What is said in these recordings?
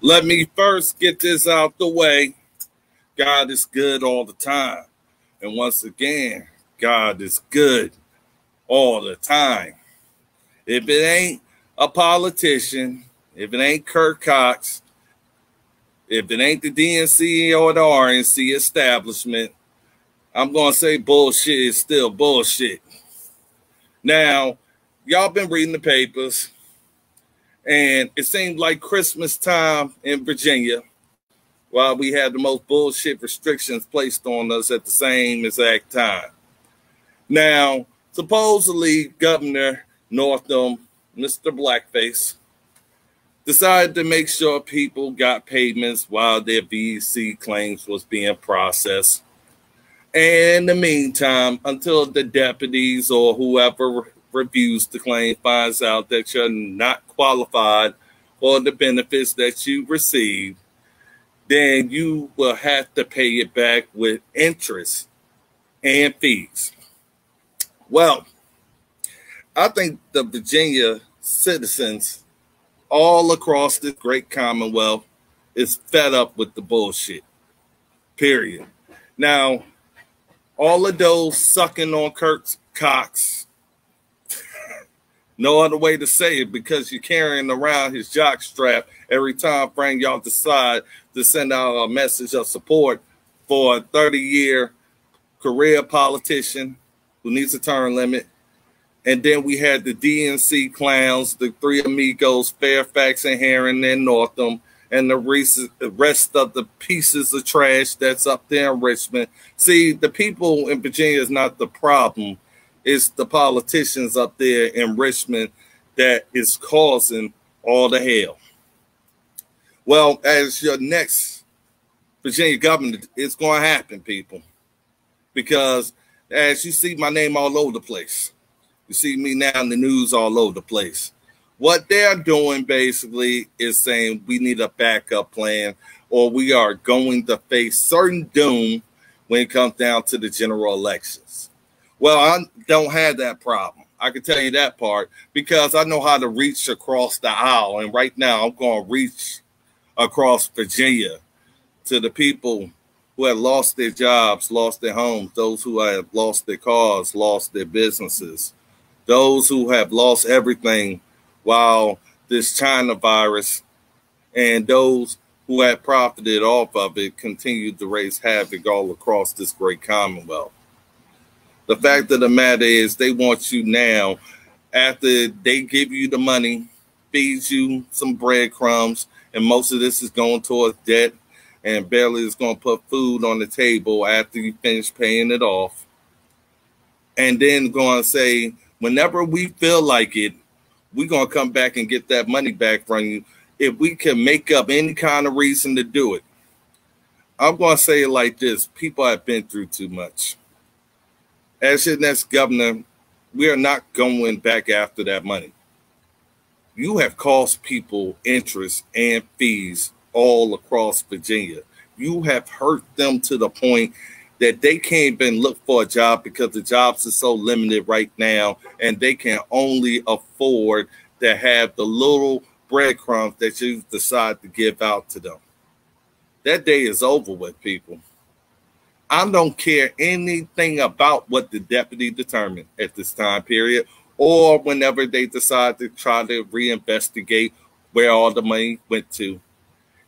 Let me first get this out the way. God is good all the time. And once again, God is good all the time. If it ain't a politician, if it ain't Kirk Cox, if it ain't the DNC or the RNC establishment, I'm going to say bullshit is still bullshit. Now, y'all been reading the papers, and it seemed like Christmas time in Virginia, while we had the most bullshit restrictions placed on us at the same exact time. Now, supposedly, Governor Northam, Mr. Blackface, decided to make sure people got payments while their VEC claims was being processed. And in the meantime, until the deputies or whoever reviews the claim finds out that you're not qualified for the benefits that you received, then you will have to pay it back with interest and fees. Well, I think the Virginia citizens all across this great commonwealth is fed up with the bullshit, period. Now, all of those sucking on Kirk's cocks, no other way to say it, because you're carrying around his jock strap every time Frank y'all decide to send out a message of support for a 30-year career politician who needs a term limit. And then we had the DNC clowns, the three amigos, Fairfax and Herring and Northam, and the rest of the pieces of trash that's up there in Richmond. See, the people in Virginia is not the problem. It's the politicians up there in Richmond that is causing all the hell. Well, as your next Virginia governor, it's going to happen, people. Because as you see my name all over the place, you see me now in the news all over the place. What they're doing basically is saying we need a backup plan, or we are going to face certain doom when it comes down to the general elections. Well, I don't have that problem. I can tell you that part because I know how to reach across the aisle. And right now I'm going to reach across Virginia to the people who have lost their jobs, lost their homes, those who have lost their cars, lost their businesses, those who have lost everything while this China virus and those who have profited off of it continue to raise havoc all across this great commonwealth. The fact of the matter is they want you now, after they give you the money, feed you some breadcrumbs, and most of this is going towards debt, and barely is going to put food on the table after you finish paying it off. And then going to say, whenever we feel like it, we're going to come back and get that money back from you if we can make up any kind of reason to do it. I'm going to say it like this. People have been through too much. As your next governor, we are not going back after that money. You have cost people interest and fees all across Virginia. You have hurt them to the point that they can't even look for a job because the jobs are so limited right now, and they can only afford to have the little breadcrumbs that you decide to give out to them. That day is over with, people. I don't care anything about what the deputy determined at this time period, or whenever they decide to try to reinvestigate where all the money went to.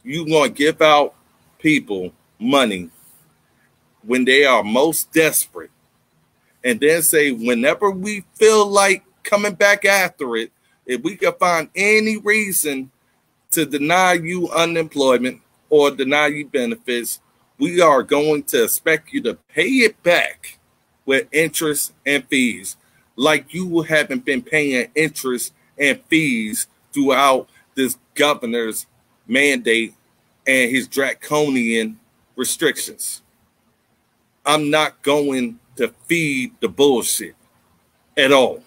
You're going to give out people money when they are most desperate, and then say, whenever we feel like coming back after it, if we can find any reason to deny you unemployment or deny you benefits, we are going to expect you to pay it back with interest and fees, like you haven't been paying interest and fees throughout this governor's mandate and his draconian restrictions. I'm not going to feed the bullshit at all.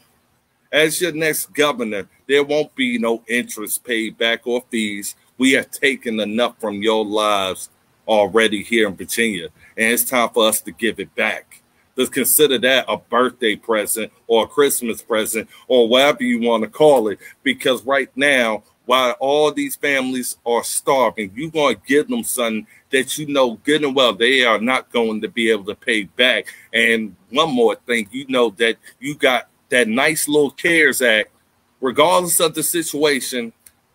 As your next governor, there won't be no interest paid back or fees. We have taken enough from your lives already here in Virginia, and it's time for us to give it back. Let's consider that a birthday present or a Christmas present or whatever you want to call it, because right now, while all these families are starving. You're going to give them something that you know good and well they are not going to be able to pay back. And one more thing, you know that you got that nice little CARES Act, regardless of the situation,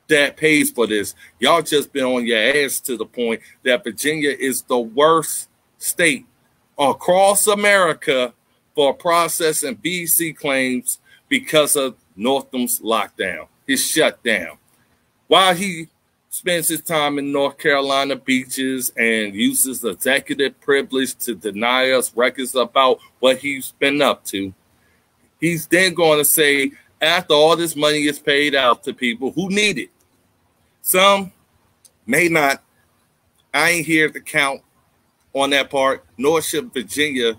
that pays for this. Y'all just been on your ass to the point that Virginia is the worst state across America for processing VEC claims because of Northam's lockdown, his shutdown. While he spends his time in North Carolina beaches and uses executive privilege to deny us records about what he's been up to, he's then going to say, after all this money is paid out to people who need it, some may not. I ain't here to count on that part, nor should Virginia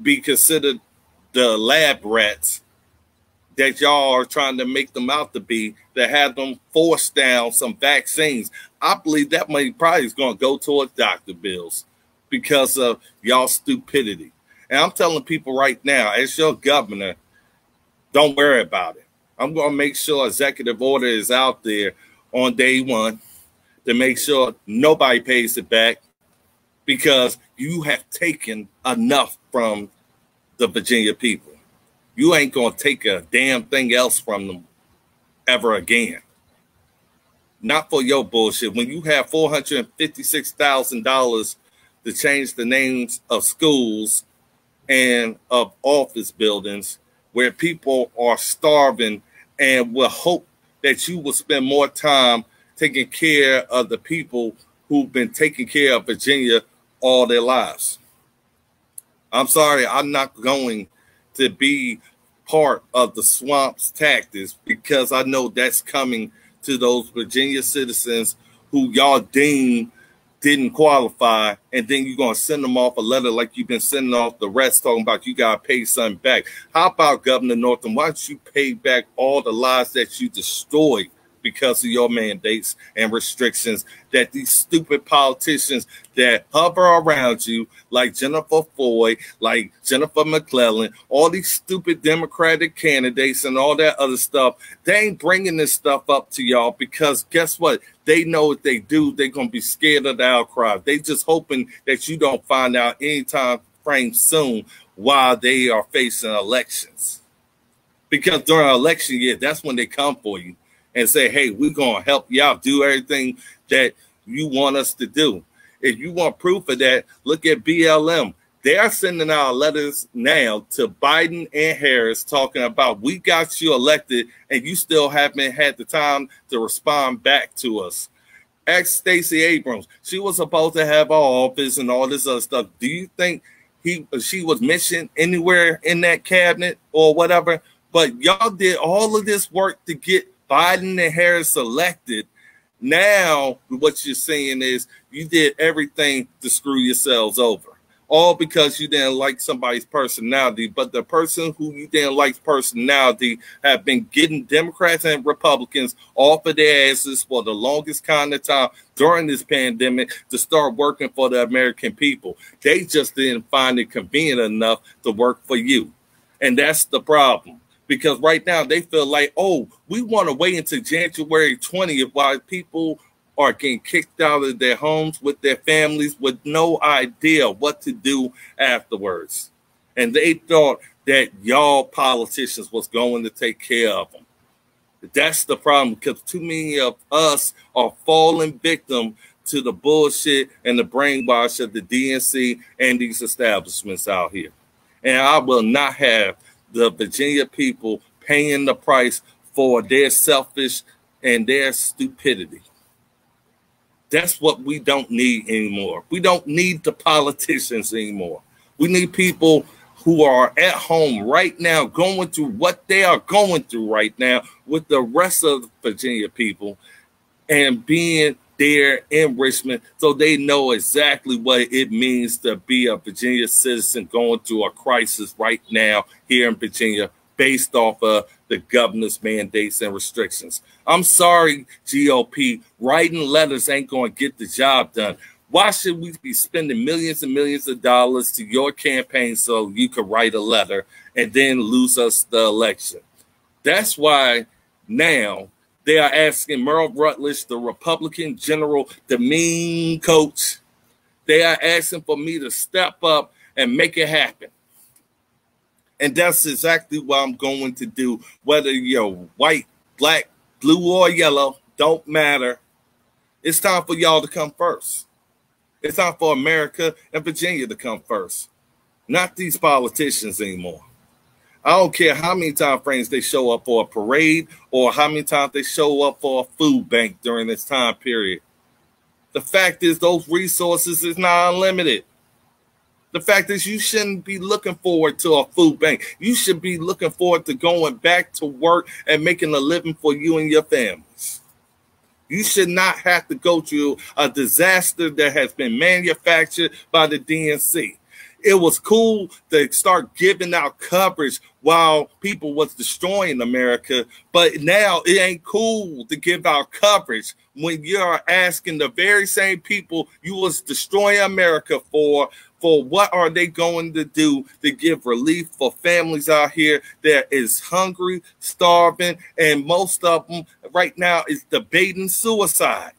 be considered the lab rats that y'all are trying to make them out to be, that have them force down some vaccines. I believe that money probably is going to go towards doctor bills because of y'all stupidity. And I'm telling people right now, as your governor, don't worry about it. I'm going to make sure executive order is out there on day one to make sure nobody pays it back, because you have taken enough from the Virginia people. You ain't going to take a damn thing else from them ever again. Not for your bullshit. When you have $456,000 to change the names of schools and of office buildings where people are starving, and will hope that you will spend more time taking care of the people who've been taking care of Virginia all their lives. I'm sorry, I'm not going to be part of the swamp's tactics, because I know that's coming to those Virginia citizens who y'all deem didn't qualify, and then you're going to send them off a letter like you've been sending off the rest, talking about you got to pay something back. How about Governor Northam? Why don't you pay back all the lives that you destroyed because of your mandates and restrictions that these stupid politicians that hover around you, like Jennifer Foy, like Jennifer McClellan, all these stupid Democratic candidates and all that other stuff, they ain't bringing this stuff up to y'all, because guess what? They know if they do, they're going to be scared of the outcry. They just hoping that you don't find out anytime frame soon while they are facing elections. Because during election year, that's when they come for you and say, hey, we're going to help you out, do everything that you want us to do. If you want proof of that, look at BLM. They are sending out letters now to Biden and Harris talking about, we got you elected and you still haven't had the time to respond back to us. Ask Stacey Abrams. She was supposed to have our office and all this other stuff. Do you think she was mentioned anywhere in that cabinet or whatever? But y'all did all of this work to get Biden and Harris elected. Now what you're saying is you did everything to screw yourselves over, all because you didn't like somebody's personality. But the person who you didn't like's personality have been getting Democrats and Republicans off of their asses for the longest kind of time during this pandemic to start working for the American people. They just didn't find it convenient enough to work for you. And that's the problem. Because right now they feel like, oh, we want to wait until January 20th while people are getting kicked out of their homes with their families with no idea what to do afterwards. And they thought that y'all politicians was going to take care of them. That's the problem, because too many of us are falling victim to the bullshit and the brainwash of the DNC and these establishments out here. And I will not have the Virginia people paying the price for their selfish and their stupidity. That's what we don't need anymore. We don't need the politicians anymore. We need people who are at home right now going through what they are going through right now with the rest of the Virginia people, and being there in Richmond so they know exactly what it means to be a Virginia citizen going through a crisis right now here in Virginia based off of the governor's mandates and restrictions. I'm sorry, GOP, writing letters ain't going to get the job done. Why should we be spending millions and millions of dollars to your campaign so you could write a letter and then lose us the election? That's why now They are asking Merle Rutledge, the Republican general, the mean coach. They are asking for me to step up and make it happen. And that's exactly what I'm going to do. Whether you're white, black, blue, or yellow, don't matter. It's time for y'all to come first. It's time for America and Virginia to come first. Not these politicians anymore. I don't care how many time frames they show up for a parade or how many times they show up for a food bank during this time period. The fact is those resources is not unlimited. The fact is you shouldn't be looking forward to a food bank. You should be looking forward to going back to work and making a living for you and your families. You should not have to go through a disaster that has been manufactured by the DNC. It was cool to start giving out coverage while people was destroying America, but now it ain't cool to give out coverage when you're asking the very same people you was destroying America for what are they going to do to give relief for families out here that is hungry, starving, and most of them right now is debating suicide.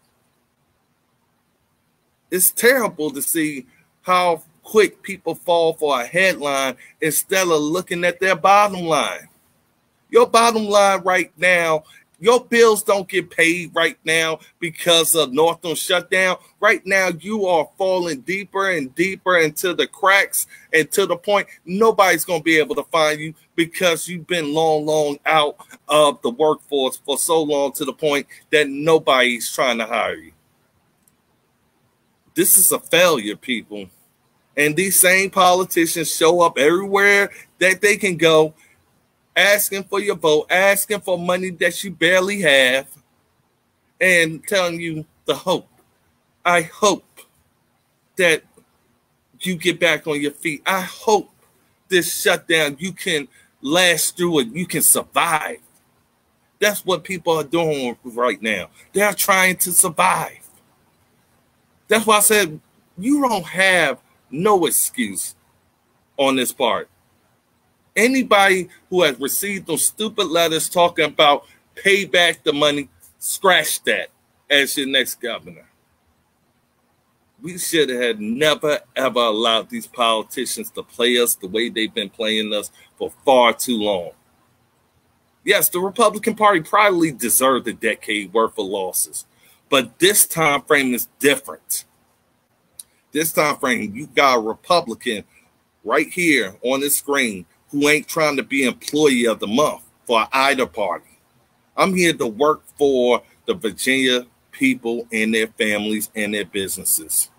It's terrible to see how quick people fall for a headline instead of looking at their bottom line. Your bottom line right now, your bills don't get paid right now because of Northam shutdown. Right now, you are falling deeper and deeper into the cracks, and to the point nobody's going to be able to find you because you've been long out of the workforce for so long to the point that nobody's trying to hire you. This is a failure, people. And these same politicians show up everywhere that they can go, asking for your vote, asking for money that you barely have, and telling you the hope. I hope that you get back on your feet. I hope this shutdown, you can last through it, you can survive. That's what people are doing right now. They are trying to survive. That's why I said you don't have no excuse on this part. Anybody who has received those stupid letters talking about pay back the money, scratch that as your next governor. We should have never, ever allowed these politicians to play us the way they've been playing us for far too long. Yes, the Republican Party probably deserved a decade worth of losses, but this time frame is different. This time frame, you got a Republican right here on the screen who ain't trying to be employee of the month for either party. I'm here to work for the Virginia people and their families and their businesses.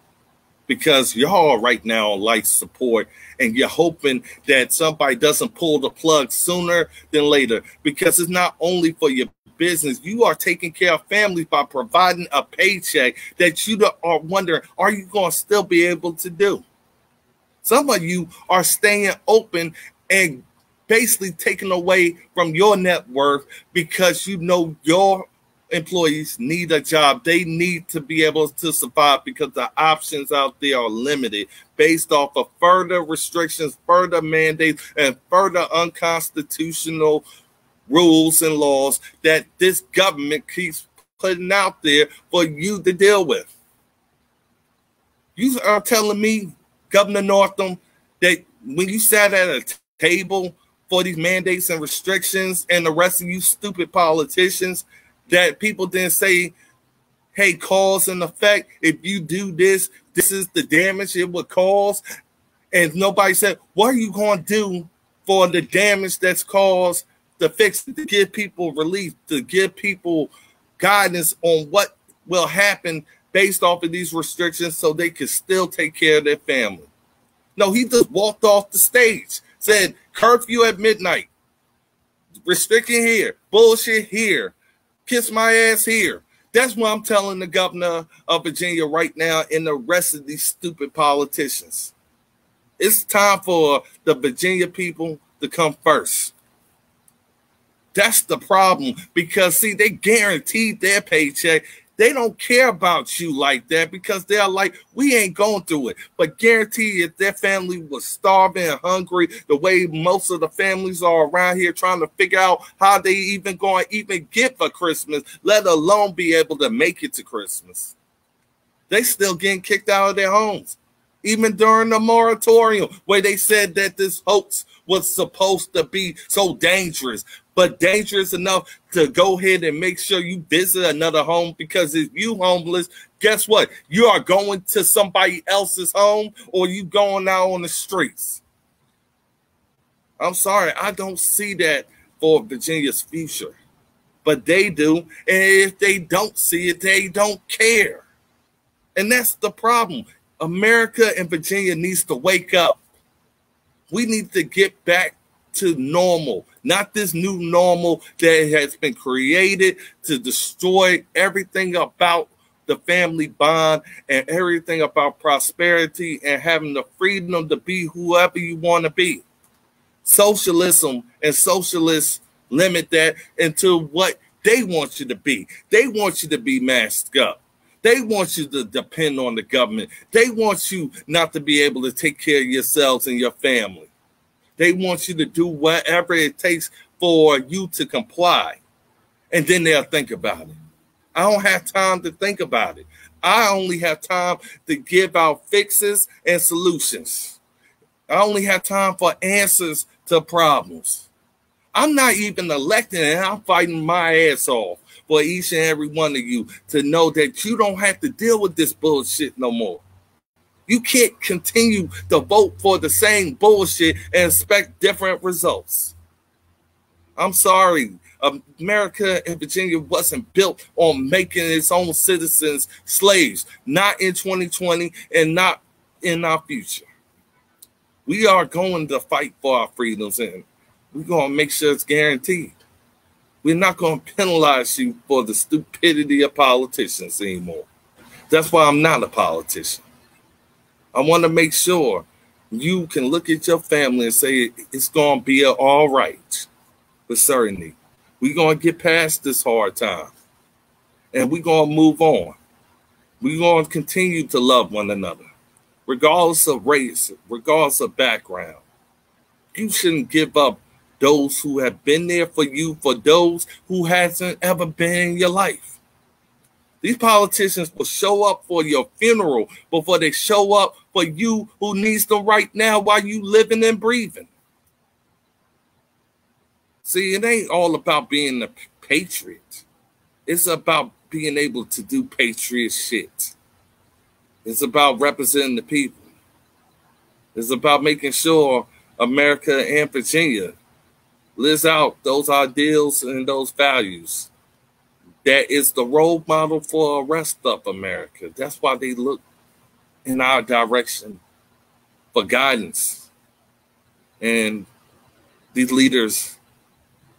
Because y'all right now on life support and you're hoping that somebody doesn't pull the plug sooner than later. Because it's not only for your business, you are taking care of families by providing a paycheck that you are wondering, are you going to still be able to do? Some of you are staying open and basically taking away from your net worth because you know your employees need a job. They need to be able to survive because the options out there are limited based off of further restrictions, further mandates, and further unconstitutional rules and laws that this government keeps putting out there for you to deal with. You are telling me, Governor Northam, that when you sat at a table for these mandates and restrictions and the rest of you stupid politicians, that people didn't say, hey, cause and effect, if you do this, this is the damage it would cause. And nobody said, what are you going to do for the damage that's caused to fix it, to give people relief, to give people guidance on what will happen based off of these restrictions so they can still take care of their family. No, he just walked off the stage, said curfew at midnight, restricting here, bullshit here, kiss my ass here. That's what I'm telling the governor of Virginia right now and the rest of these stupid politicians. It's time for the Virginia people to come first. That's the problem because, see, they guaranteed their paycheck. They don't care about you like that because they're like, we ain't going through it. But guarantee if their family was starving and hungry, the way most of the families are around here trying to figure out how they even going to even get for Christmas, let alone be able to make it to Christmas. They still getting kicked out of their homes. Even during the moratorium where they said that this hoax was supposed to be so dangerous, but dangerous enough to go ahead and make sure you visit another home, because if you homeless, guess what? You are going to somebody else's home or you going out on the streets. I'm sorry, I don't see that for Virginia's future, but they do. And if they don't see it, they don't care. And that's the problem. America and Virginia needs to wake up. We need to get back to normal, not this new normal that has been created to destroy everything about the family bond and everything about prosperity and having the freedom to be whoever you want to be. Socialism and socialists limit that into what they want you to be. They want you to be masked up. They want you to depend on the government. They want you not to be able to take care of yourselves and your family. They want you to do whatever it takes for you to comply. And then they'll think about it. I don't have time to think about it. I only have time to give out fixes and solutions. I only have time for answers to problems. I'm not even elected and I'm fighting my ass off for each and every one of you to know that you don't have to deal with this bullshit no more. You can't continue to vote for the same bullshit and expect different results. I'm sorry. America and Virginia wasn't built on making its own citizens slaves, not in 2020 and not in our future. We are going to fight for our freedoms and we're going to make sure it's guaranteed. We're not going to penalize you for the stupidity of politicians anymore. That's why I'm not a politician. I want to make sure you can look at your family and say it's going to be all right with certainty. We're going to get past this hard time and we're going to move on. We're going to continue to love one another, regardless of race, regardless of background. You shouldn't give up those who have been there for you, for those who hasn't ever been in your life. These politicians will show up for your funeral before they show up for you who needs them right now while you living and breathing. See, it ain't all about being a patriot. It's about being able to do patriot shit. It's about representing the people. It's about making sure America and Virginia lives out those ideals and those values. That is the role model for the rest of America. That's why they look in our direction for guidance. And these leaders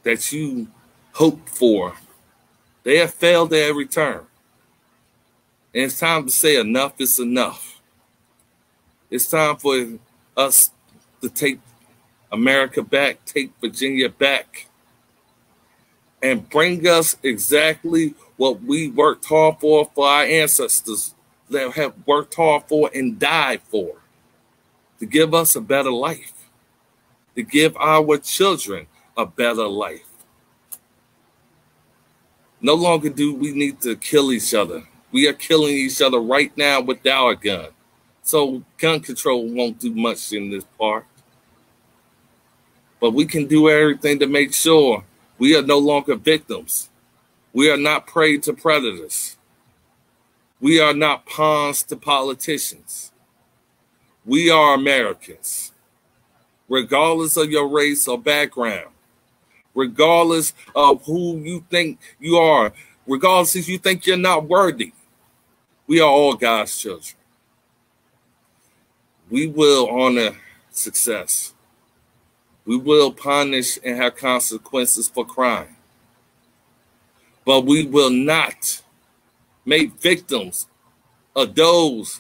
that you hope for, they have failed at every turn. And it's time to say enough is enough. It's time for us to take America back, take Virginia back, and bring us exactly what we worked hard for our ancestors that have worked hard for and died for, to give us a better life, to give our children a better life. No longer do we need to kill each other. We are killing each other right now with our gun. So gun control won't do much in this part. But we can do everything to make sure we are no longer victims. We are not prey to predators. We are not pawns to politicians. We are Americans, regardless of your race or background, regardless of who you think you are, regardless if you think you're not worthy. We are all God's children. We will honor success. We will punish and have consequences for crime. But we will not make victims of those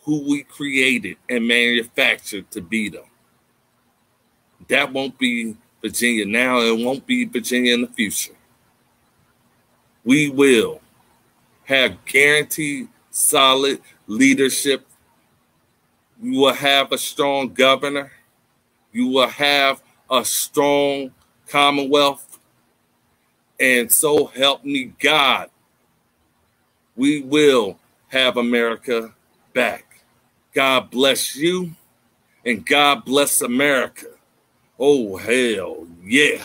who we created and manufactured to be them. That won't be Virginia now. It won't be Virginia in the future. We will have guaranteed solid leadership. You will have a strong governor. You will have a strong Commonwealth. And so help me God, we will have America back. God bless you and God bless America. Oh, hell yeah.